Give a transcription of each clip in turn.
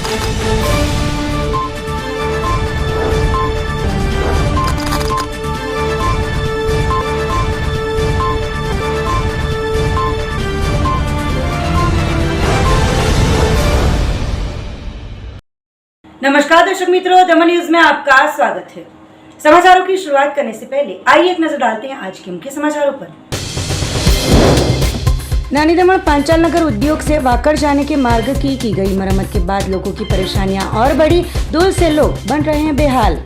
नमस्कार दर्शक मित्रों, दमन न्यूज में आपका स्वागत है। समाचारों की शुरुआत करने से पहले आइए एक नजर डालते हैं आज के मुख्य समाचारों पर। नानी दमन पांचाल नगर उद्योग से वाकड़ जाने के मार्ग की गई मरम्मत के बाद लोगों की परेशानियां और बढ़ी। दूर से लोग बन रहे हैं बेहाल।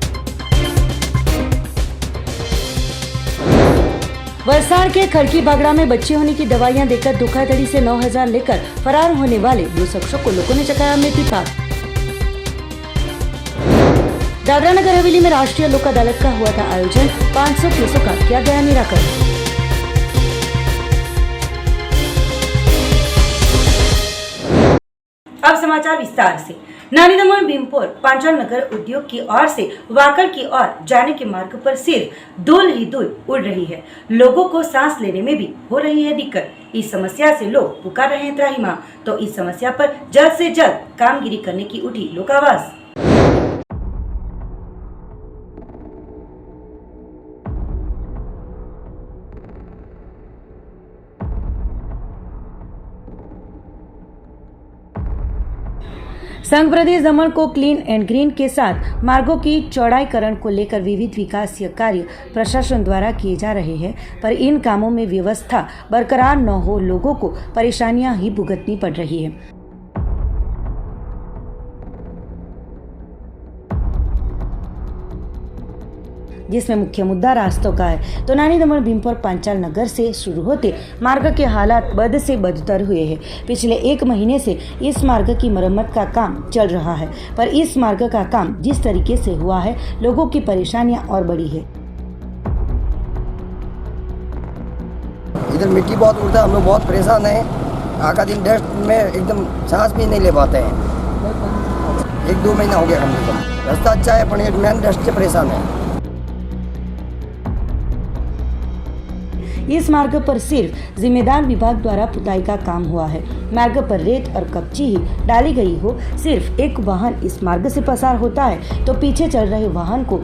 वलसाड़ के खड़की बागड़ा में बच्ची होने की दवाइयां देकर धोखाधड़ी से 9,000 लेकर फरार होने वाले 2 शख्सों को लोगों ने चकाया मृत्यु पाक। दादरा नगर हवेली में राष्ट्रीय लोक अदालत का हुआ था आयोजन। 500 केसों का किया गया निराकरण। अब समाचार विस्तार से। नानी दमन भीमपुर पांचाल नगर उद्योग की ओर से वाकड़ की ओर जाने के मार्ग पर सिर्फ धूल ही धूल उड़ रही है। लोगों को सांस लेने में भी हो रही है दिक्कत। इस समस्या से लोग पुकार रहे हैं त्राहिमाम। तो इस समस्या पर जल्द से जल्द कामगिरी करने की उठी लोक आवाज। संघ प्रदेश दमन को क्लीन एंड ग्रीन के साथ मार्गों की चौड़ाईकरण को लेकर विविध विकासीय कार्य प्रशासन द्वारा किए जा रहे हैं, पर इन कामों में व्यवस्था बरकरार न हो लोगों को परेशानियां ही भुगतनी पड़ रही है। जिसमें मुख्य मुद्दा रास्तों का है। तो नानी दमन भीमपुर पांचाल नगर से शुरू होते मार्ग के हालात बद से बदतर हुए हैं। पिछले 1 महीने से इस मार्ग की मरम्मत का काम चल रहा है, पर इस मार्ग का काम जिस तरीके से हुआ है, लोगों की परेशानियां और बढ़ी है। इधर मिट्टी बहुत उड़ता है, हम लोग बहुत परेशान हैं। आका दिन डस्ट में एकदम सांस भी नहीं ले पाते हैं। 1-2 महीना हो गया हम लोग। रास्ता अच्छा है पर मेन डस्ट से परेशान है। इस मार्ग पर सिर्फ जिम्मेदार विभाग द्वारा पुताई का काम हुआ है। मार्ग पर रेत और कच्ची ही डाली गई हो। सिर्फ एक वाहन इस मार्ग से पसार होता है तो पीछे चल रहे वाहन को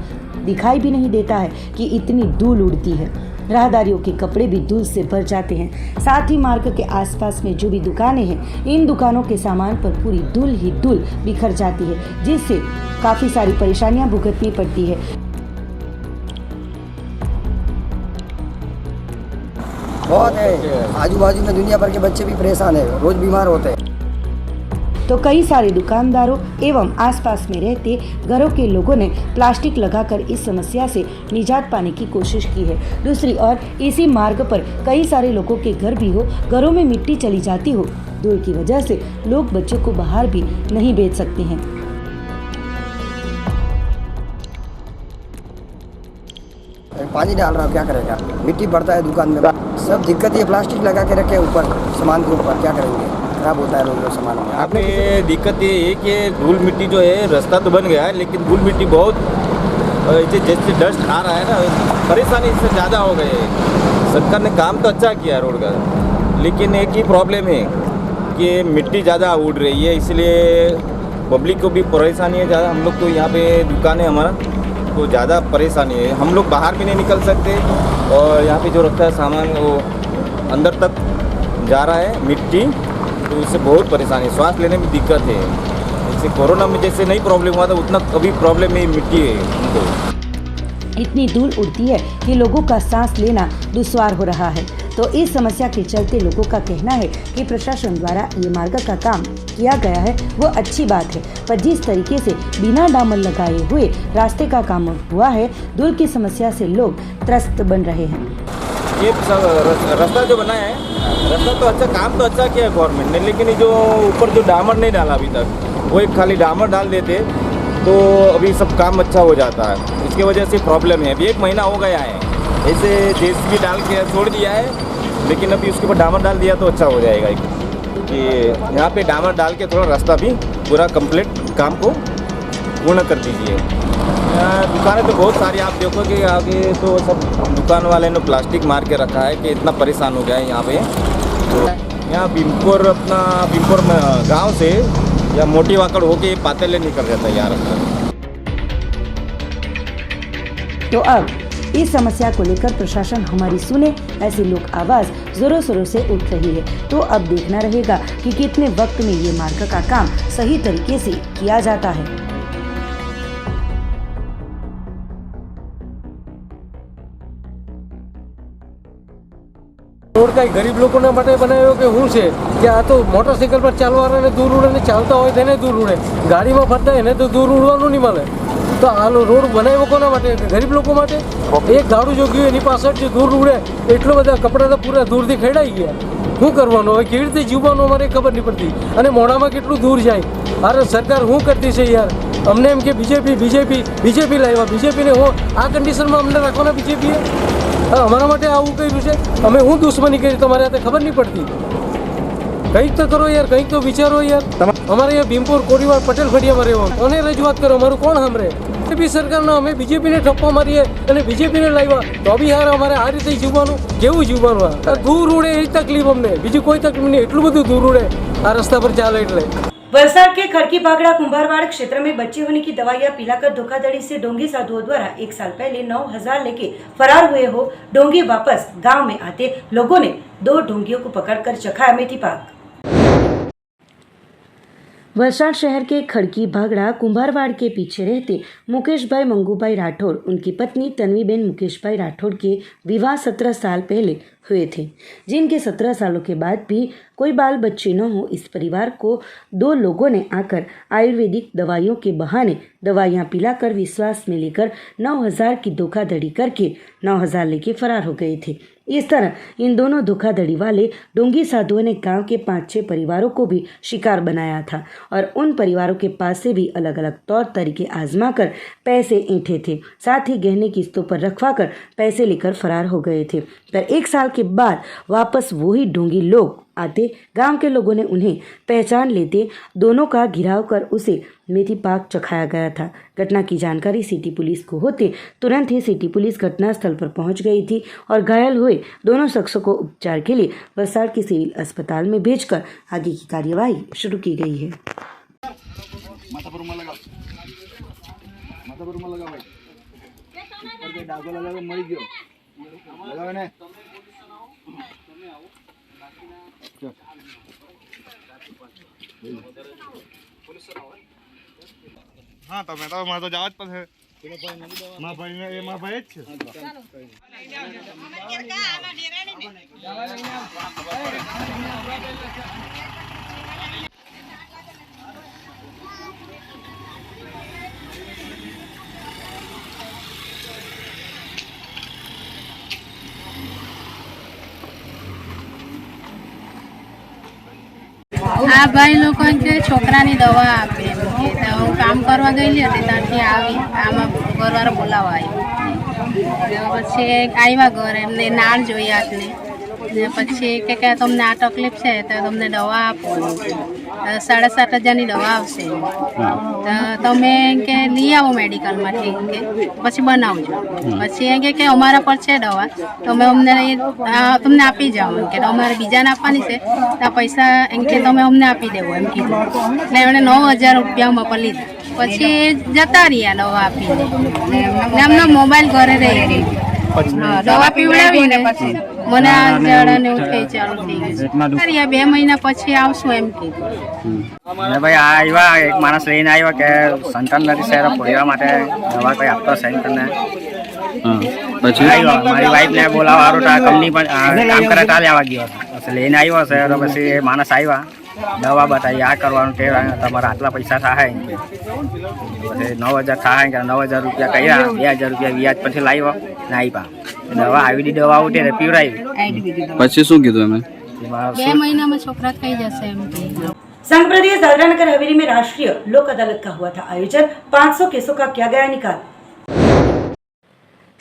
दिखाई भी नहीं देता है कि इतनी धूल उड़ती है। राहदारियों के कपड़े भी धूल से भर जाते हैं। साथ ही मार्ग के आसपास में जो भी दुकानें हैं, इन दुकानों के सामान पर पूरी धूल ही धूल बिखर जाती है, जिससे काफी सारी परेशानियां भुगतनी पड़ती है। बहुत है, आजू बाजू में दुनिया भर के बच्चे भी परेशान है, रोज बीमार होते हैं। तो कई सारे दुकानदारों एवं आसपास में रहते घरों के लोगों ने प्लास्टिक लगाकर इस समस्या से निजात पाने की कोशिश की है। दूसरी ओर इसी मार्ग पर कई सारे लोगों के घर भी हो, घरों में मिट्टी चली जाती हो। धूल की वजह से लोग बच्चों को बाहर भी नहीं भेज सकते हैं। पानी डाल रहा हूँ, क्या करेगा? मिट्टी बढ़ता है दुकान में, सब दिक्कत है। प्लास्टिक लगा के रखे ऊपर सामान के ऊपर, क्या करेंगे? खराब होता है लोगों सामान में। आपने दिक्कत ये है कि धूल मिट्टी जो है, रास्ता तो बन गया है लेकिन धूल मिट्टी बहुत जैसे डस्ट आ रहा है ना, परेशानी इससे ज़्यादा हो गई है। सरकार ने काम तो अच्छा किया रोड का, लेकिन एक ही प्रॉब्लम है कि मिट्टी ज़्यादा उड़ रही है, इसलिए पब्लिक को भी परेशानी है ज़्यादा। हम लोग तो यहाँ पे दुकान है हमारा, तो ज़्यादा परेशानी है। हम लोग बाहर भी नहीं निकल सकते और यहाँ पे जो रखता है सामान वो अंदर तक जा रहा है मिट्टी, तो इससे बहुत परेशानी है। श्वास लेने में दिक्कत है। जैसे कोरोना में जैसे नहीं प्रॉब्लम हुआ था, उतना कभी प्रॉब्लम में मिट्टी है हमको। इतनी धूल उड़ती है कि लोगों का सांस लेना दुश्वार हो रहा है। तो इस समस्या के चलते लोगों का कहना है कि प्रशासन द्वारा ये मार्ग का काम किया गया है वो अच्छी बात है, पर जिस तरीके से बिना डामर लगाए हुए रास्ते का काम हुआ है, धूल की समस्या से लोग त्रस्त बन रहे हैं। ये रास्ता जो बनाया है, रास्ता तो अच्छा, काम तो अच्छा किया है गवर्नमेंट ने, लेकिन जो ऊपर जो डामर नहीं डाला अभी तक, वो एक खाली डामर डाल देते तो अभी सब काम अच्छा हो जाता है। इसकी वजह से प्रॉब्लम है। अभी 1 महीना हो गया है, ऐसे जेसीबी डाल के छोड़ दिया है, लेकिन अभी उसके ऊपर डामर डाल दिया तो अच्छा हो जाएगा। कि यहाँ पे डामर डाल के थोड़ा रास्ता भी पूरा कंप्लीट काम को पूर्ण कर दीजिए। दुकानें तो बहुत सारी आप देखोगे, आगे तो सब दुकान वाले ने प्लास्टिक मार के रखा है कि इतना परेशान हो गया है यहाँ पे। तो यहाँ भीमपुर गांव से या मोटी वाकड़ होके पातेले निकल जाता है यार। तो अब इस समस्या को लेकर प्रशासन हमारी सुने, ऐसी लोक आवाज जोरों शोरों से उठ रही है। तो अब देखना रहेगा कि कितने वक्त में ये मार्ग का काम सही तरीके से किया जाता है। રોડ કઈ ગરીબ લોકોના માટે બનાવ્યો કે શું છે કે આ તો મોટરસાઇકલ પર ચાલવાવાળાને દૂર ઉડે ને ચાલતા હોય તેને દૂર ઉડે, ગાડીમાં ફરતા એને તો દૂર ઉડવાનું નહીં મળે। તો આ રોડ બનાવ્યો કોના માટે? ગરીબ લોકો માટે। એક ગાડું જો ગયું એની પાછળ જે દૂર ઉડે એટલો બધા કપડા તો પૂરા દૂરથી ખેડાઈ ગયા। શું કરવાનું હવે? કેવી રીતે જીવવાનું અમારે ખબર નહીં પડતી। અને મોઢામાં કેટલું દૂર જાય। અરે સરકાર શું કરતી છે યાર? અમને એમ કે બીજેપી લાવ્યા, બીજેપીને હું આ કન્ડિશનમાં અમને રાખવાના બીજેપીએ? અમારા માટે આવું કર્યું છે? અમે હું દુશ્મની કરી તમારે હાથે ખબર નહીં પડતી? કંઈક તો કરો યાર, કંઈક તો વિચારો યાર। અમારે અહીંયા ભીમપુર કોડીવાડ પટેલ ફળિયામાં રહેવાનું અને રજૂઆત કરો, અમારું કોણ સાંભળે? બીજેપી સરકારના અમે બીજેપીને ઠપ્પો મારીએ અને બીજેપીને લાવ્યા તો બી યાર અમારે આ રીતે જીવવાનું? કેવું જીવવાનું? આ દૂર ઉડે એ તકલીફ અમને, બીજી કોઈ તકલીફ નહીં। એટલું બધું દૂર ઉડે આ रस्ता पर चाले એટલે। वलसाड के खड़की भागड़ा कुंभारवाड़ क्षेत्र में बच्चे होने की दवाइयां पिलाकर धोखाधड़ी से ढोंगी साधुओं द्वारा 1 साल पहले 9,000 लेके फरार हुए हो ढोंगी वापस गांव में आते लोगों ने 2 ढोंगियों को पकड़कर चखाया मेथी पाक। वलसाड शहर के खड़की भागड़ा कुंभारवाड़ के पीछे रहते मुकेश भाई मंगूभाई राठौड़, उनकी पत्नी तन्वीबेन मुकेश भाई राठौड़ के विवाह 17 साल पहले हुए थे, जिनके 17 सालों के बाद भी कोई बाल बच्चे न हो। इस परिवार को 2 लोगों ने आकर आयुर्वेदिक दवाइयों के बहाने दवाइयां पिलाकर विश्वास में लेकर 9,000 की धोखाधड़ी करके 9,000 लेके फरार हो गए थे। इस तरह इन दोनों धोखाधड़ी वाले ढोंगी साधुओं ने गांव के 5-6 परिवारों को भी शिकार बनाया था और उन परिवारों के पास से भी अलग अलग तौर तरीके आजमा कर पैसे ऐंठे थे, साथ ही गहने किस्तों पर रखवा कर पैसे लेकर फरार हो गए थे। पर 1 साल के बाद वापस वही ढोंगी लोग आते, गांव के लोगों ने उन्हें पहचान लेते दोनों का घिराव कर उसे मेथी पाक चखाया गया था। घटना की जानकारी सिटी पुलिस को होते तुरंत ही सिटी पुलिस घटनास्थल पर पहुंच गई थी और घायल हुए दोनों शख्सों को उपचार के लिए वलसाड के सिविल अस्पताल में भेजकर आगे की कार्यवाही शुरू की गई है। हाँ तो मैं तो जावत पर है माँ भाई ने ये माँ भाई છે આ ભાઈ લોકો કે છોકરાની દવા આપે એમ કે તો હું કામ કરવા ગયેલી હતી ત્યાંથી આવી આમાં ઘરવાળા બોલાવવા આવ્યો પછી આવ્યા ઘર એમને નાળ જોઈ હાથને ને પછી કે તમને આ તકલીફ છે તો તમને દવા આપો 7,500ની દવા આવશે તો તમે કે લઈ આવો મેડિકલમાંથી કે પછી બનાવજો પછી એમ કે અમારા પર છે દવા તો અમે તમને આપી જાઓ એમ કે અમારે બીજાને આપવાની છે તો પૈસા એમ કે તમે અમને આપી દેવો એમ કીધું એટલે એમણે 9,000 રૂપિયા મોકલી લીધા પછી જતા રહ્યા દવા આપીને ને એમનો મોબાઈલ ઘરે રહી ગયો દવા પીવડાવીને પછી મને આ જડને એવું થઈ ચાલુ થઈ ગયું 2 મહિના પછી આવશું એમ કીધું ભાઈ આ આવ્યા એક માણસ લઈને આવ્યો કે સંતાન નથી શહેર પોળવા માટે દવા કોઈ આપતો સેન્ટરને પછી મારી વાઈફને બોલાવવાનું તો કંપની પણ કામ કરે ત્યાં લેવા ગયો પછી લઈને આવ્યો છે તો પછી એ માણસ આવ્યા દવા બતાવી આ કરવાનું તે તમારા આટલા પૈસા થાય પછી 9,000 થાય કે 9,000 રૂપિયા કર્યા 2,000 રૂપિયા વ્યાજ પછી લાવ્યો ને આપ્યા દવા આવી દવા ઉઠે ને પીવડાવી પછી શું કીધું અમે 2 મહિનામાં छोकरा થઈ જશે એમ કે संघ प्रदेश दादरा नगर हवेली में राष्ट्रीय लोक अदालत का हुआ था आयोजन, 500 केसों का किया गया निकाल।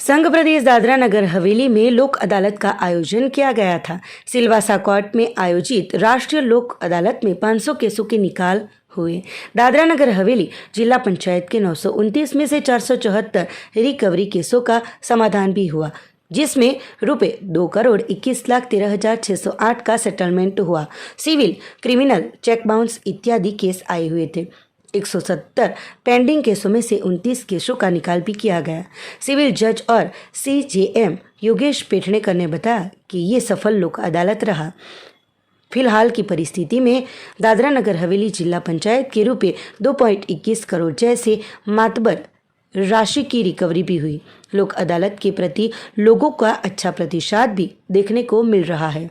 संघ प्रदेश दादरा नगर हवेली में लोक अदालत का आयोजन किया गया था। सिलवासा कोर्ट में आयोजित राष्ट्रीय लोक अदालत में 500 केसों के निकाल हुए। दादरा नगर हवेली जिला पंचायत के 929 में से 474 रिकवरी केसों का समाधान भी हुआ। जिसमें रुपए 2,21,13,608 का सेटलमेंट हुआ। सिविल, क्रिमिनल, चेक बाउंस इत्यादि केस आए हुए थे। 170 पेंडिंग केसों में से 29 केसों का निकाल भी किया गया। सिविल जज और CJM योगेश पेठनेकर ने बताया कि ये सफल लोक अदालत रहा। फिलहाल की परिस्थिति में दादरा नगर हवेली जिला पंचायत के रुपए 2.21 करोड़ जैसे मातबर राशि की रिकवरी भी हुई। लोक अदालत के प्रति लोगों का अच्छा प्रतिसाद भी देखने को मिल रहा है।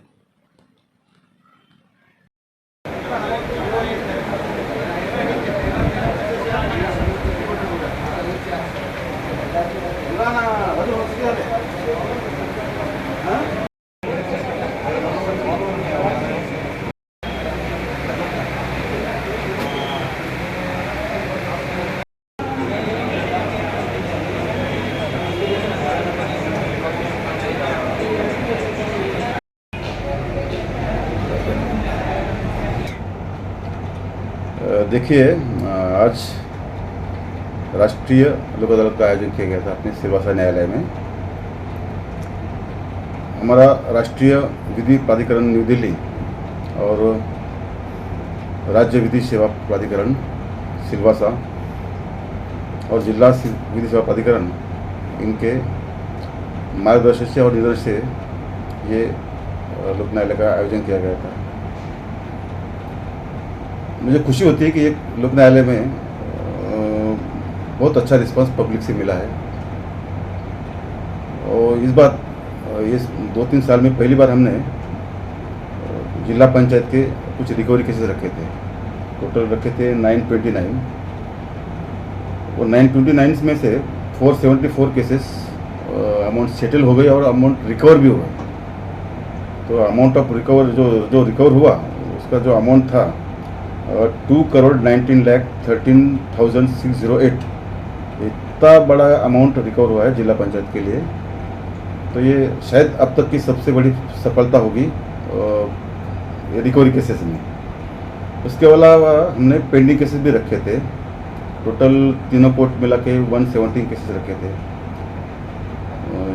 देखिए, आज राष्ट्रीय लोक अदालत का आयोजन किया गया था अपने सिलवासा न्यायालय में। हमारा राष्ट्रीय विधि प्राधिकरण न्यू दिल्ली और राज्य विधि सेवा प्राधिकरण सिलवासा और जिला विधि सेवा प्राधिकरण इनके मार्गदर्शन से और निर्देश से ये लोक न्यायालय का आयोजन किया गया था। मुझे खुशी होती है कि एक लोक न्यायालय में बहुत अच्छा रिस्पांस पब्लिक से मिला है। और इस बार ये 2-3 साल में पहली बार हमने जिला पंचायत के कुछ रिकवरी केसेस रखे थे। टोटल रखे थे 929 और 929 में से 474 केसेस अमाउंट सेटल हो गई और अमाउंट रिकवर भी हुआ। तो अमाउंट ऑफ रिकवर जो रिकवर हुआ उसका जो अमाउंट था 2,19,13,608, इतना बड़ा अमाउंट रिकवर हुआ है जिला पंचायत के लिए। तो ये शायद अब तक की सबसे बड़ी सफलता होगी रिकवरी केसेस में। उसके अलावा हमने पेंडिंग केसेस भी रखे थे। टोटल तीनों कोर्ट मिला के 117 केसेस रखे थे,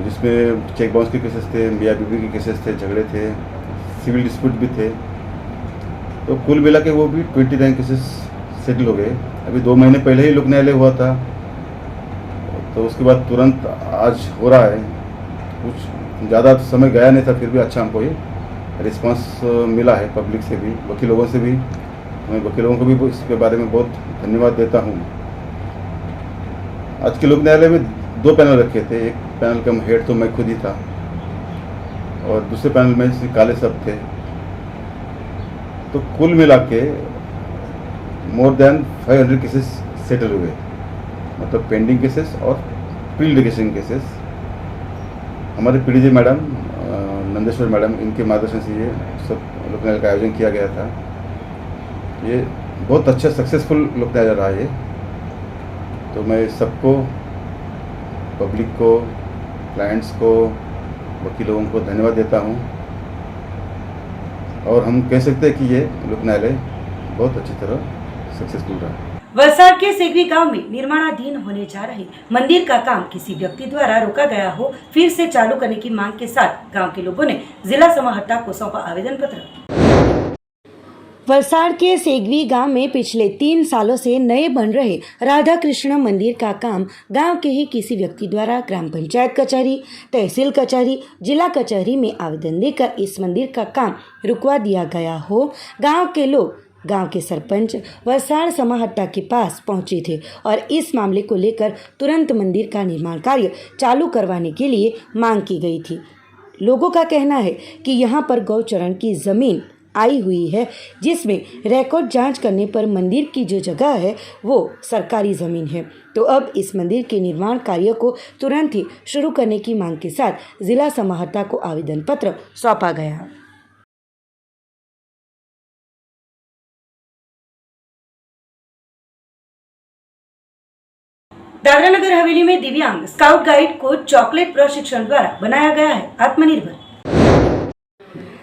जिसमें चेक बाउंस के केसेस थे, मियाँ बीबी के केसेस थे, झगड़े थे, सिविल डिस्प्यूट भी थे। तो कुल मिला के वो भी 29 केसेस सेटल हो गए। अभी 2 महीने पहले ही लोक न्यायालय हुआ था, तो उसके बाद तुरंत आज हो रहा है। कुछ ज़्यादा समय गया नहीं था, फिर भी अच्छा हमको ये रिस्पांस मिला है पब्लिक से भी, वकील लोगों से भी। मैं वकील लोगों को भी इसके बारे में बहुत धन्यवाद देता हूँ। आज के लोक न्यायालय में 2 पैनल रखे थे। एक पैनल का हेड तो मैं खुद ही था और दूसरे पैनल में काले सब थे। तो कुल मिला के मोर देन 500 केसेस सेटल हुए, मतलब पेंडिंग केसेस और प्री लिटिगेशन केसेस। हमारे PDG मैडम नंदेश्वर मैडम, इनके मार्गदर्शन से ये सब लोक न्यायालय का आयोजन किया गया था। ये बहुत अच्छा सक्सेसफुल लोक न्यायालय रहा ये। तो मैं सबको, पब्लिक को, क्लाइंट्स को, वकील लोगों को धन्यवाद देता हूँ। और हम कह सकते हैं कि ये लोक न्यायालय बहुत अच्छी तरह सक्सेसफुल रहा। वलसाड के सेगवी गांव में निर्माणाधीन होने जा रहे मंदिर का काम किसी व्यक्ति द्वारा रोका गया हो, फिर से चालू करने की मांग के साथ गांव के लोगों ने जिला समाहर्ता को सौंपा आवेदन पत्र। वलसाड के सेगवी गांव में पिछले 3 सालों से नए बन रहे राधा कृष्ण मंदिर का काम गांव के ही किसी व्यक्ति द्वारा ग्राम पंचायत कचहरी, तहसील कचहरी, जिला कचहरी में आवेदन देकर इस मंदिर का काम रुकवा दिया गया हो। गांव के लोग गांव के सरपंच वलसाड समाहर्ता के पास पहुंचे थे और इस मामले को लेकर तुरंत मंदिर का निर्माण कार्य चालू करवाने के लिए मांग की गई थी। लोगों का कहना है कि यहां पर गौचरण की जमीन आई हुई है, जिसमें रिकॉर्ड जांच करने पर मंदिर की जो जगह है वो सरकारी ज़मीन है। तो अब इस मंदिर के निर्माण कार्य को तुरंत ही शुरू करने की मांग के साथ जिला समाहर्ता को आवेदन पत्र सौंपा गया। दादरा नगर हवेली में दिव्यांग स्काउट गाइड को चॉकलेट प्रशिक्षण द्वारा बनाया गया है आत्मनिर्भर।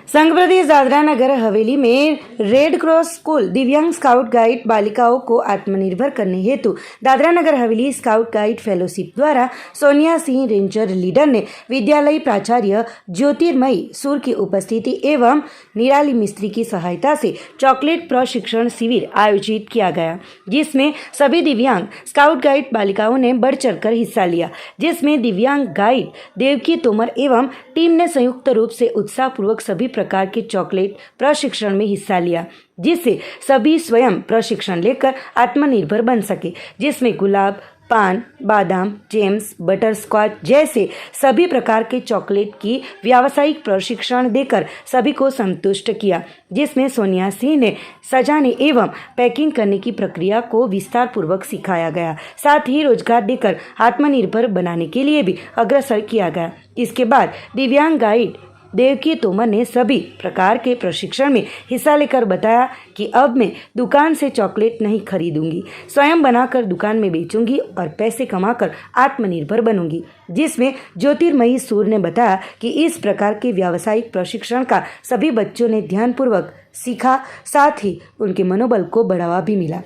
संघ प्रदेश दादरा नगर हवेली में रेड क्रॉस स्कूल दिव्यांग स्काउट गाइड बालिकाओं को आत्मनिर्भर करने हेतु Dadra Nagar Haveli scout guide fellowship द्वारा सोनिया सिंह रेंजर लीडर ने विद्यालय प्राचार्य ज्योतिर्मयी सूर की उपस्थिति एवं निराली मिस्त्री की सहायता से चॉकलेट प्रशिक्षण शिविर आयोजित किया गया, जिसमें सभी दिव्यांग स्काउट गाइड बालिकाओं ने बढ़ चढ़कर हिस्सा लिया, जिसमें दिव्यांग गाइड देवकी तोमर एवं टीम ने संयुक्त रूप से उत्साहपूर्वक सभी प्रकार के चॉकलेट प्रशिक्षण में हिस्सा लिया, जिससे सभी स्वयं प्रशिक्षण लेकर आत्मनिर्भर बन सके, जिसमें गुलाब, पान, बादाम, जेम्स, बटर स्कॉच जैसे सभी प्रकार के चॉकलेट की व्यावसायिक प्रशिक्षण देकर सभी को संतुष्ट किया, जिसमें सोनिया सिंह ने सजाने एवं पैकिंग करने की प्रक्रिया को विस्तार पूर्वक सिखाया गया, साथ ही रोजगार देकर आत्मनिर्भर बनाने के लिए भी अग्रसर किया गया। इसके बाद दिव्यांग गाइड देवकी तोमर ने सभी प्रकार के प्रशिक्षण में हिस्सा लेकर बताया कि अब मैं दुकान से चॉकलेट नहीं खरीदूंगी, स्वयं बनाकर दुकान में बेचूंगी और पैसे कमाकर आत्मनिर्भर बनूंगी, जिसमें ज्योतिर्मयी सूर ने बताया कि इस प्रकार के व्यावसायिक प्रशिक्षण का सभी बच्चों ने ध्यानपूर्वक सीखा, साथ ही उनके मनोबल को बढ़ावा भी मिला,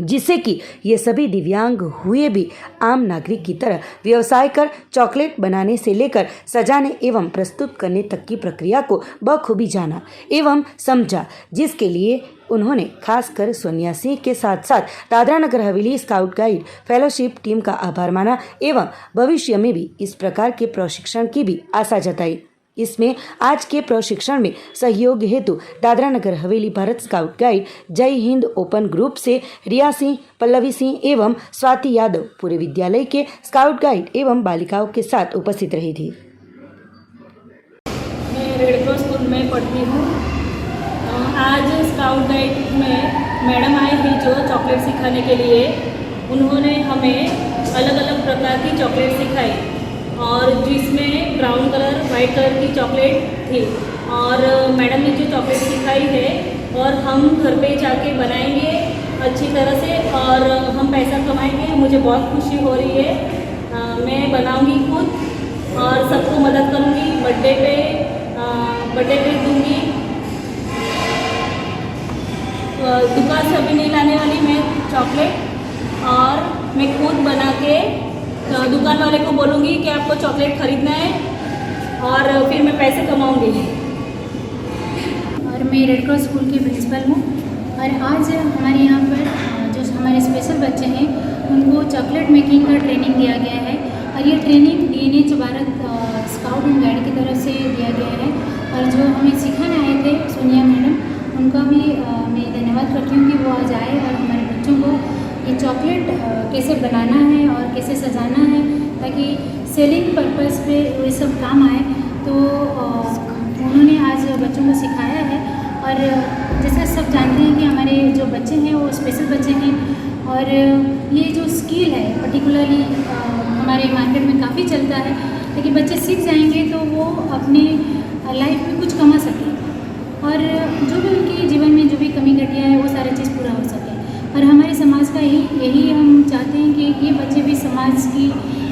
जिससे कि ये सभी दिव्यांग हुए भी आम नागरिक की तरह व्यवसाय कर चॉकलेट बनाने से लेकर सजाने एवं प्रस्तुत करने तक की प्रक्रिया को बखूबी जाना एवं समझा, जिसके लिए उन्होंने खासकर सोनिया सिंह के साथ साथ Dadra Nagar Haveli scout guide fellowship team का आभार माना एवं भविष्य में भी इस प्रकार के प्रशिक्षण की भी आशा जताई। इसमें आज के प्रशिक्षण में सहयोग हेतु दादरा नगर हवेली भारत स्काउट गाइड जय हिंद ओपन ग्रुप से रिया सिंह, पल्लवी सिंह एवं स्वाति यादव पूरे विद्यालय के स्काउट गाइड एवं बालिकाओं के साथ उपस्थित रही थी। मैं रेड क्रॉस स्कूल में पढ़ती हूँ। आज स्काउट गाइड में मैडम आए हैं जो चॉकलेट सिखाने के लिए। उन्होंने हमें अलग अलग प्रकार की चॉकलेट सिखाई और जिसमें ब्राउन कलर, वाइट कलर की चॉकलेट थी और मैडम ने जो चॉकलेट सिखाई है और हम घर पे जाके बनाएंगे अच्छी तरह से और हम पैसा कमाएंगे। मुझे बहुत खुशी हो रही है। मैं बनाऊंगी खुद और सबको मदद करूंगी। बर्थडे पे दूंगी। दुकान से अभी नहीं लाने वाली मैं चॉकलेट और मैं खुद बना के दुकान वाले को बोलूँगी कि आपको चॉकलेट ख़रीदना है और फिर मैं पैसे कमाऊँगी। और मैं रेड क्रॉस स्कूल की प्रिंसिपल हूँ और आज हमारे यहाँ पर जो हमारे स्पेशल बच्चे हैं उनको चॉकलेट मेकिंग का ट्रेनिंग दिया गया है और ये training DNH Bharat scout and guide की तरफ से दिया गया है। और जो हमें सिखाने आए थे सोनिया मैडम, उनका भी मैं धन्यवाद करती हूँ कि वो आज आए और हमारे बच्चों को ये चॉकलेट कैसे बनाना है और कैसे सजाना है ताकि सेलिंग पर्पस पे ये सब काम आए। तो उन्होंने आज बच्चों को सिखाया है और जैसा सब जानते हैं कि हमारे जो बच्चे हैं वो स्पेशल बच्चे हैं और ये जो स्किल है पर्टिकुलरली हमारे मार्केट में काफ़ी चलता है, लेकिन बच्चे सीख जाएंगे तो वो अपने लाइफ में कुछ कमा सकें और जो भी उनके जीवन में जो भी कमी घटिया है वो सारी चीज़ पूरा हो सके। और हमारे समाज का यही हम चाहते हैं कि ये बच्चे भी समाज की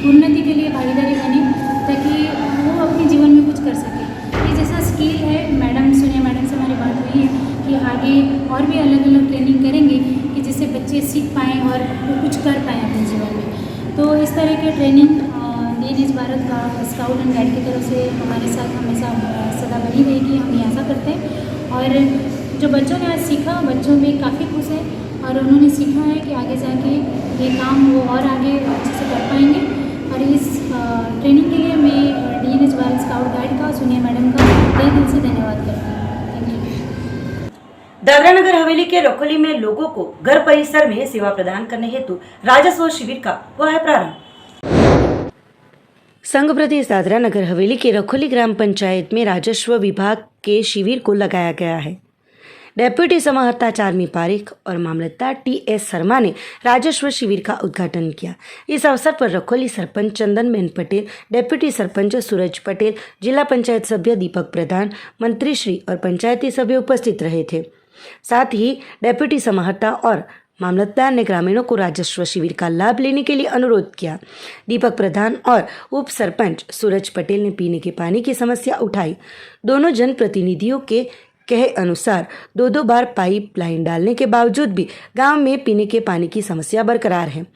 उन्नति के लिए भागीदारी बने ताकि वो अपने जीवन में कुछ कर सके। ये जैसा स्किल है, मैडम सोनिया मैडम से हमारी बात हुई है कि आगे और भी अलग अलग ट्रेनिंग करेंगे कि जिससे बच्चे सीख पाएँ और कुछ कर पाएँ अपने जीवन में। तो इस तरह के ट्रेनिंग DNH भारत का स्काउट एंड गाइड की तरफ से हमारे साथ हमेशा सदा बनी रहेगी। हम ये आशा करते हैं और जो बच्चों ने आज सीखा बच्चों में काफ़ी खुश है और उन्होंने सीखा है कि आगे जाके ये काम वो और आगे अच्छे से कर पाएंगे। और इस ट्रेनिंग के लिए मैं DNH भारत स्काउट गाइड का सोनिया मैडम का तहे दिल से धन्यवाद करती हूँ। Thank you. दादरा नगर हवेली के रखोली में लोगों को घर परिसर में सेवा प्रदान करने हेतु राजस्व शिविर का हुआ है प्रारंभ। संघ प्रदेश दादरा नगर हवेली के रखोली ग्राम पंचायत में राजस्व विभाग के शिविर को लगाया गया है। डेप्यूटी समाहर्ता चार्मी पारिक और मामलतदार TS शर्मा ने राजस्व शिविर का उद्घाटन किया। इस अवसर पर रखोली सरपंच चंदनबेन पटेल, डेप्यूटी सरपंच सूरज पटेल, जिला पंचायत सभ्य दीपक प्रधान, मंत्री श्री और पंचायती सभ्य उपस्थित रहे थे। साथ ही डेप्यूटी समाहर्ता और मामलतदार ने ग्रामीणों को राजस्व शिविर का लाभ लेने के लिए अनुरोध किया। दीपक प्रधान और उप सरपंच सूरज पटेल ने पीने के पानी की समस्या उठाई। दोनों जनप्रतिनिधियों के कहे अनुसार दो बार पाइप लाइन डालने के बावजूद भी गांव में पीने के पानी की समस्या बरकरार है।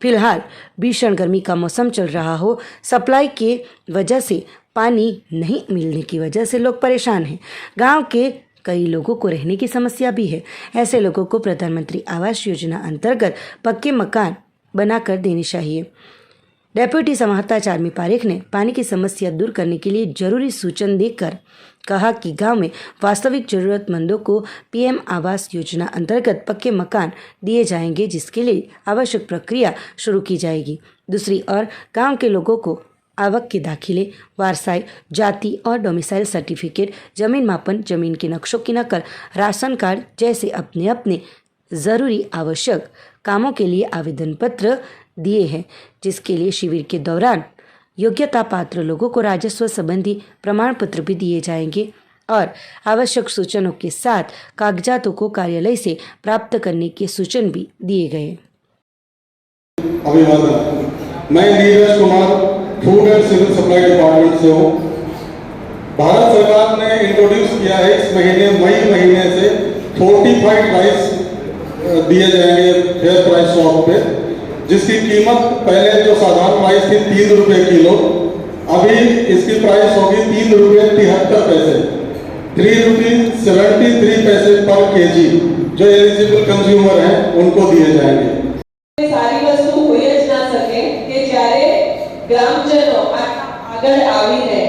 फिलहाल भीषण गर्मी का मौसम चल रहा हो, सप्लाई के वजह से पानी नहीं मिलने की वजह से लोग परेशान हैं। गांव के कई लोगों को रहने की समस्या भी है। ऐसे लोगों को प्रधानमंत्री आवास योजना अंतर्गत पक्के मकान बनाकर देने चाहिए। डेप्यूटी समाहर्ता चार्मी पारेख ने पानी की समस्या दूर करने के लिए जरूरी सूचन देकर कहा कि गांव में वास्तविक जरूरतमंदों को पीएम आवास योजना अंतर्गत पक्के मकान दिए जाएंगे, जिसके लिए आवश्यक प्रक्रिया शुरू की जाएगी। दूसरी ओर गांव के लोगों को आवक के दाखिले, वारसाई, जाति और डोमिसाइल सर्टिफिकेट, जमीन मापन, जमीन के नक्शों की नकल, राशन कार्ड जैसे अपने अपने ज़रूरी आवश्यक कामों के लिए आवेदन पत्र दिए हैं, जिसके लिए शिविर के दौरान योग्यता पात्र लोगों को राजस्व संबंधी प्रमाण पत्र भी दिए जाएंगे और आवश्यक सूचनों के साथ कागजातों को कार्यालय से प्राप्त करने के सूचन भी दिए गए। अभिवादन। मैं Neeraj Kumar food and civil supply department से हूँ। भारत सरकार ने इंट्रोड्यूस किया है इस महीने मई महीने से 45 राइस दिए जाएंगे फेयर प्राइस शॉप पे, जिसकी कीमत पहले जो साधारण राइस थी 3 रुपये किलो, अभी इसकी प्राइस होगी 3 रुपये 73 पैसे, 3 रुपये 73 पर केजी। जो एलिजिबल कंज्यूमर हैं उनको दिए जाएंगे। सारी वस्तु होई ज ना सके કે જ્યારે ગ્રામજનો આગળ આવીને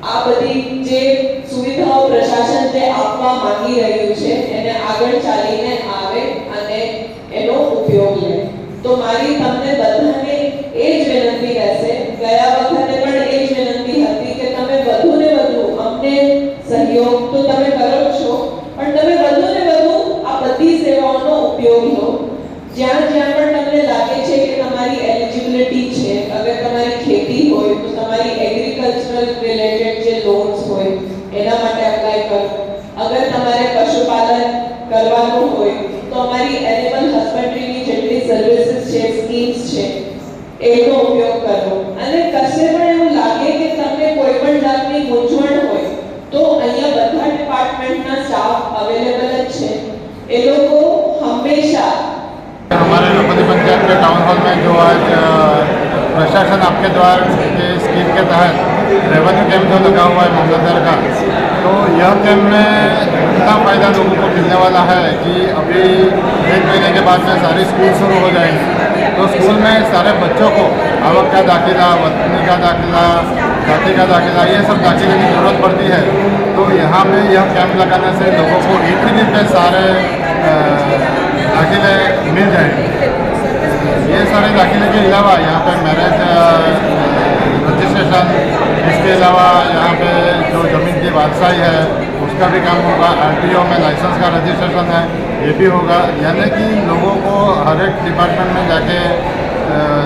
આ બધી જે સુવિધાઓ પ્રશાસન જે આપવા માંગી રહ્યું છે એને આગળ ચાલીને આવે અને એનો ઉપયોગ લે। તો મારી તમને બધાને એ જ વિનંતી રહેશે, ગયા વખતે પણ એ જ વિનંતી હતી કે તમે વધુ ને વધુ અમને સહયોગ તો તમે કરો છો, પણ તમે વધુ ને વધુ આ બધી સેવાઓનો ઉપયોગ લો। જ્યાં જ્યાં પણ તમને લાગે છે કે તમારી એલિજિબિલિટી છે, અગર તમારી ખેતી હોય તો તમારી એગ્રીકલ્ચરલ રિલેટેડ જે લોન્સ હોય એના માટે એપ્લાય કરો। અગર તમારે પશુપાલન કરવાનું હોય તો અમારી એનિમલ હસબન્ડરીની જેટલી સર્વિસીસ છે, સ્કીમ્સ છે, એનો ઉપયોગ કરો। અને કશે પણ એવું લાગે કે તમને કોઈ પણ જાતની મૂંઝવણ હોય તો અહીંયા બધા ડિપાર્ટમેન્ટના સ્ટાફ અવેલેબલ જ છે। એ લોકો હંમેશા हमारे नौपति पंचायत के टाउन हॉल में जो आज प्रशासन आपके द्वार के स्कीम के तहत रेवेन्यू कैंप जो लगा हुआ है मामलतदार का, तो यह कैंप में इतना फ़ायदा लोगों को मिलने वाला है कि अभी 1 महीने के बाद में सारी स्कूल शुरू हो जाएंगे। तो स्कूल में सारे बच्चों को आवक का दाखिला, वतनी का दाखिला, जाति का दाखिला, ये सब दाखिले की ज़रूरत पड़ती है। तो यहाँ पे यह कैंप लगाने से लोगों को एक ही दिन में सारे दाखिले मिल जाएंगे। ये सारे दाखिले के अलावा यहाँ पे मैरिज रजिस्ट्रेशन, इसके अलावा यहाँ पे जो ज़मीन की वारसाई है उसका भी काम होगा। RTO में लाइसेंस का रजिस्ट्रेशन है, ये भी होगा। यानी कि लोगों को हर एक डिपार्टमेंट में जाके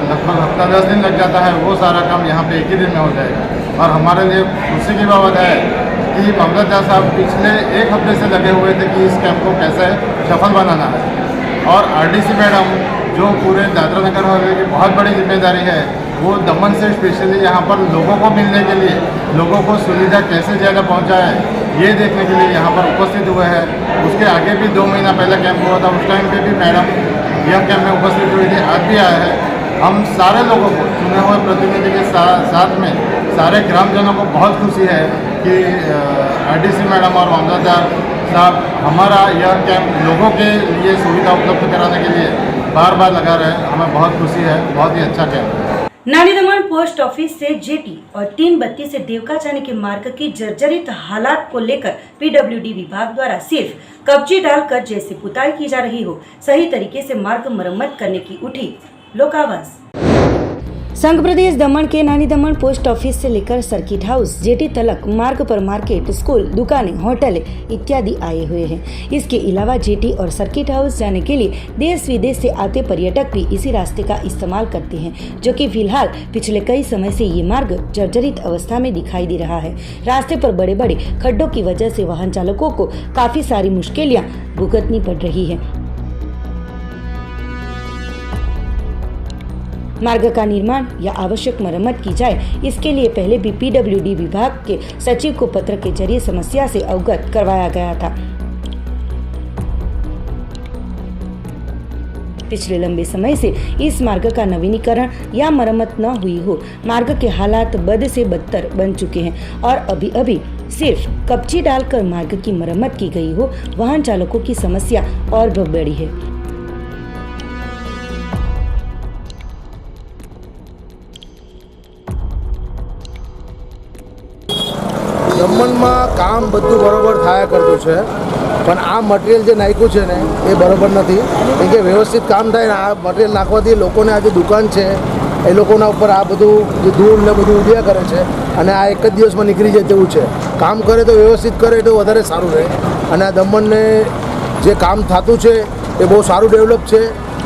लगभग हफ्ता 10 दिन लग जाता है, वो सारा काम यहाँ पे एक ही दिन में हो जाएगा। और हमारे लिए खुशी की बात है कि मामलतदार साहब पिछले 1 हफ्ते से लगे हुए थे कि इस कैंप को कैसे सफल बनाना है। और RDC मैडम जो पूरे दादरा नगर हवेली की बहुत बड़ी जिम्मेदारी है, वो दमन से स्पेशली यहाँ पर लोगों को मिलने के लिए, लोगों को सुविधा कैसे ज़्यादा पहुँचाए, ये देखने के लिए यहाँ पर उपस्थित हुए हैं। उसके आगे भी 2 महीना पहले कैंप हुआ था, उस टाइम पे भी मैडम यह कैंप में उपस्थित हुई थी, आज भी आया है। हम सारे लोगों को, चुने हुए प्रतिनिधि के साथ में सारे ग्रामजनों को बहुत खुशी है कि RDC मैडम और मामलतदार साहब हमारा यह कैंप लोगों के लिए सुविधा उपलब्ध कराने के लिए बार बार लगा रहे हैं। हमें बहुत खुशी है, बहुत ही अच्छा कैंप है। नानी दमन पोस्ट ऑफिस से जेटी और 3 बत्ती से देवका जाने के मार्ग की जर्जरित हालात को लेकर PWD विभाग द्वारा सिर्फ कब्जे डालकर जैसे पुताई की जा रही हो, सही तरीके से मार्ग मरम्मत करने की उठी लोक आवाज। संघ प्रदेश दमन के नानी दमन पोस्ट ऑफिस से लेकर सर्किट हाउस जेटी तलक मार्ग पर मार्केट, स्कूल, दुकानें, होटल इत्यादि आए हुए हैं। इसके अलावा जेटी और सर्किट हाउस जाने के लिए देश विदेश से आते पर्यटक भी इसी रास्ते का इस्तेमाल करते हैं, जो कि फिलहाल पिछले कई समय से ये मार्ग जर्जरित अवस्था में दिखाई दे रहा है। रास्ते पर बड़े बड़े खड्डों की वजह से वाहन चालकों को काफी सारी मुश्किलें भुगतनी पड़ रही है। मार्ग का निर्माण या आवश्यक मरम्मत की जाए, इसके लिए पहले भी PWD विभाग के सचिव को पत्र के जरिए समस्या से अवगत करवाया गया था। पिछले लंबे समय से इस मार्ग का नवीनीकरण या मरम्मत न हुई हो, मार्ग के हालात बद से बदतर बन चुके हैं और अभी सिर्फ कपची डालकर मार्ग की मरम्मत की गई हो, वाहन चालकों की समस्या और भी बढ़ी है। દમણમાં કામ બધું બરોબર થાયા કરતું છે, પણ આ મટીરિયલ જે નાખ્યું છે ને એ બરોબર નથી, કેમ કે વ્યવસ્થિત કામ થાય ને આ મટીરિયલ નાખવાથી લોકોને આ જે દુકાન છે એ લોકોના ઉપર આ બધું જે ધૂળ ને બધું ઉડ્યા કરે છે અને આ એક જ દિવસમાં નીકળી જાય તેવું છે. કામ કરે તો વ્યવસ્થિત કરે તો વધારે સારું રહે. અને આ દમણને જે કામ થતું છે એ બહુ સારું ડેવલપ છે,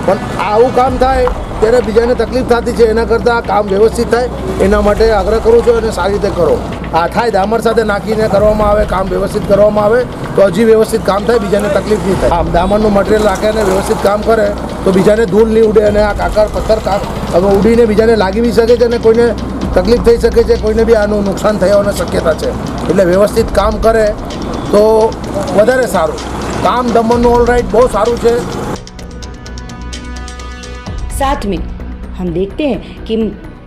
પણ આવું કામ થાય ત્યારે બીજાને તકલીફ થતી છે. એના કરતાં આ કામ વ્યવસ્થિત થાય એના માટે આગ્રહ કરું છું અને સારી રીતે કરો. આ થાય દામર સાથે નાખીને કરવામાં આવે, કામ વ્યવસ્થિત કરવામાં આવે તો હજી વ્યવસ્થિત કામ થાય, બીજાને તકલીફ નહીં થાય. આમ દામરનું મટીરિયલ રાખે અને વ્યવસ્થિત કામ કરે તો બીજાને ધૂળ નહીં ઉડે અને આ કાકર પથ્થર હવે ઉડીને બીજાને લાગી બી શકે છે અને કોઈને તકલીફ થઈ શકે છે, કોઈને બી આનું નુકસાન થવાની શક્યતા છે. એટલે વ્યવસ્થિત કામ કરે તો વધારે સારું. કામ દમણનું ઓલરાइट बहुत સારું છે. साथ में हम देखते हैं कि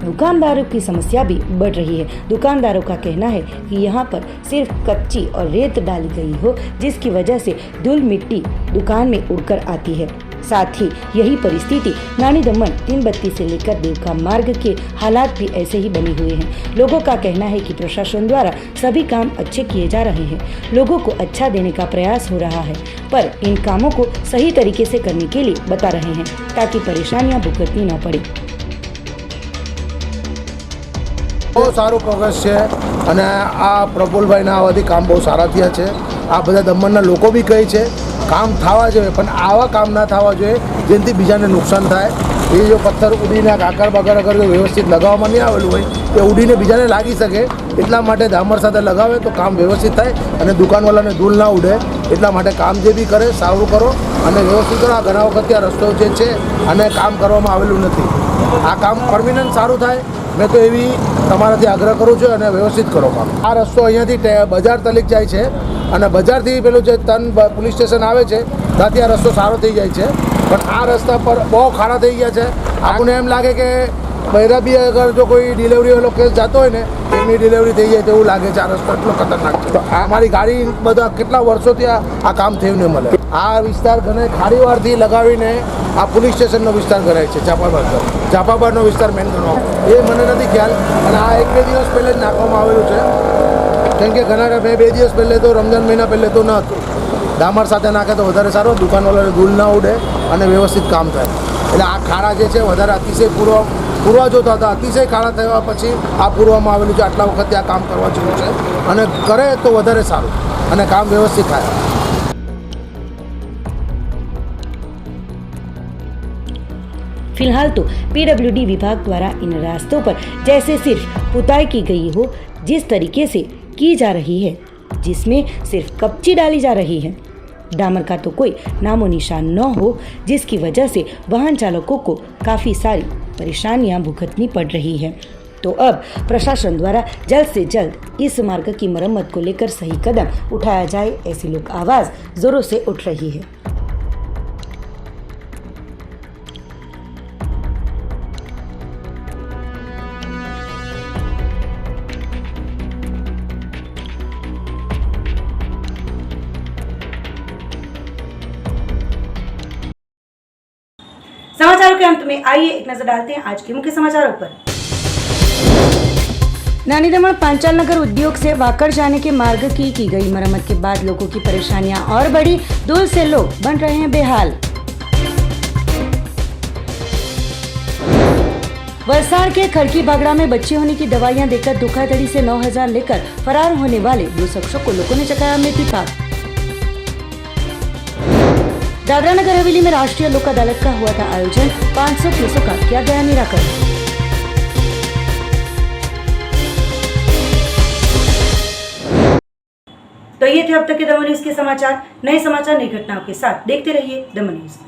दुकानदारों की समस्या भी बढ़ रही है। दुकानदारों का कहना है कि यहाँ पर सिर्फ कच्ची और रेत डाली गई हो, जिसकी वजह से धूल मिट्टी दुकान में उड़कर आती है। साथ ही यही परिस्थिति नानी दमन 332 से लेकर देवका मार्ग के हालात भी ऐसे ही बने हुए हैं। लोगों का कहना है कि प्रशासन द्वारा सभी काम अच्छे किए जा रहे हैं, लोगों को अच्छा देने का प्रयास हो रहा है, पर इन कामों को सही तरीके से करने के लिए बता रहे हैं ताकि परेशानियां भुगतनी न पड़े। બહુ સારું પ્રોગ્રેસ છે અને આ પ્રફુલભાઈના આવવાથી કામ બહુ સારા થયા છે. આ બધા દમણના લોકો બી કહે છે કામ થવા જોઈએ, પણ આવા કામ ના થવા જોઈએ જેનાથી બીજાને નુકસાન થાય. એ જો પથ્થર ઉડીને કાકર બાકર અગર વ્યવસ્થિત લગાવવામાં નહીં આવેલું હોય એ ઉડીને બીજાને લાગી શકે, એટલા માટે દામર સાથે લગાવે તો કામ વ્યવસ્થિત થાય અને દુકાનવાળાને ધૂળ ના ઉડે. એટલા માટે કામ જે બી કરે સારું કરો અને વ્યવસ્થિત કરો. આ ઘણા વખત આ રસ્તો જે છે અને કામ કરવામાં આવેલું નથી. આ કામ પરમિનન્ટ સારું થાય. મેં તો એવી તમારાથી આગ્રહ કરું છું અને વ્યવસ્થિત કરો કામ. આ રસ્તો અહીંયાથી બજાર તલીક જાય છે અને બજારથી પેલું જે તન પોલીસ સ્ટેશન આવે છે ત્યાંથી આ રસ્તો સારો થઈ જાય છે, પણ આ રસ્તા પર બહુ ખાડા થઈ ગયા છે. આપણને એમ લાગે કે બહેરા બી અગર જો કોઈ ડિલિવરી વાળો કેસ જતો હોય ને એમની ડિલિવરી થઈ જાય તેવું લાગે છે. આ રસ્તો એટલો ખતરનાક છે. તો આ મારી ગાડી બધા કેટલા વર્ષોથી આ કામ થયું નહીં મળે. આ વિસ્તાર ઘણે ખાડીવારથી લગાવીને આ પોલીસ સ્ટેશનનો વિસ્તાર ગણાય છે. ચાપાબારનો વિસ્તાર મેન ગણવામાં એ મને નથી ખ્યાલ. અને આ 1-2 દિવસ પહેલે જ નાખવામાં આવેલું છે, કેમ કે ઘણા 2 દિવસ પહેલે તો રમજાન મહિના પહેલે તો ન હતું. દામર સાથે નાખે તો વધારે સારું, દુકાનવાળાને ધૂળ ના ઉડે અને વ્યવસ્થિત કામ થાય. એટલે આ ખાડા જે છે વધારે અતિશય પૂરવા જોતા હતા, અતિશય ખાડા થયા પછી આ પૂરવામાં આવેલું છે. આટલા વખતે આ કામ કરવા જેવું છે અને કરે તો વધારે સારું અને કામ વ્યવસ્થિત થાય. फिलहाल तो PWD विभाग द्वारा इन रास्तों पर जैसे सिर्फ पुताई की गई हो, जिस तरीके से की जा रही है, जिसमें सिर्फ कपची डाली जा रही है, डामर का तो कोई नामो निशान न हो, जिसकी वजह से वाहन चालकों को काफ़ी सारी परेशानियां भुगतनी पड़ रही है। तो अब प्रशासन द्वारा जल्द से जल्द इस मार्ग की मरम्मत को लेकर सही कदम उठाया जाए, ऐसी लोक आवाज़ ज़ोरों से उठ रही है। समाचारों के अंत में आइए एक नजर डालते हैं आज के मुख्य समाचारों पर। नानी दमन पांचाल नगर उद्योग से वाकड़ जाने के मार्ग की गई मरम्मत के बाद लोगों की परेशानियां और बढ़ी, धूल से लोग बन रहे हैं बेहाल। वलसाड़ के खड़की बागड़ा में बच्ची होने की दवाइयां देकर धोखाधड़ी से 9,000 लेकर फरार होने वाले 2 शख्सों को लोगों ने चकाया मिट्टी पाक। दादरा नगर हवेली में राष्ट्रीय लोक अदालत का हुआ था आयोजन, 500 केसों का किया गया निराकरण। तो ये थे अब तक के दमन न्यूज के समाचार। नए समाचार नई घटनाओं के साथ देखते रहिए दमन न्यूज।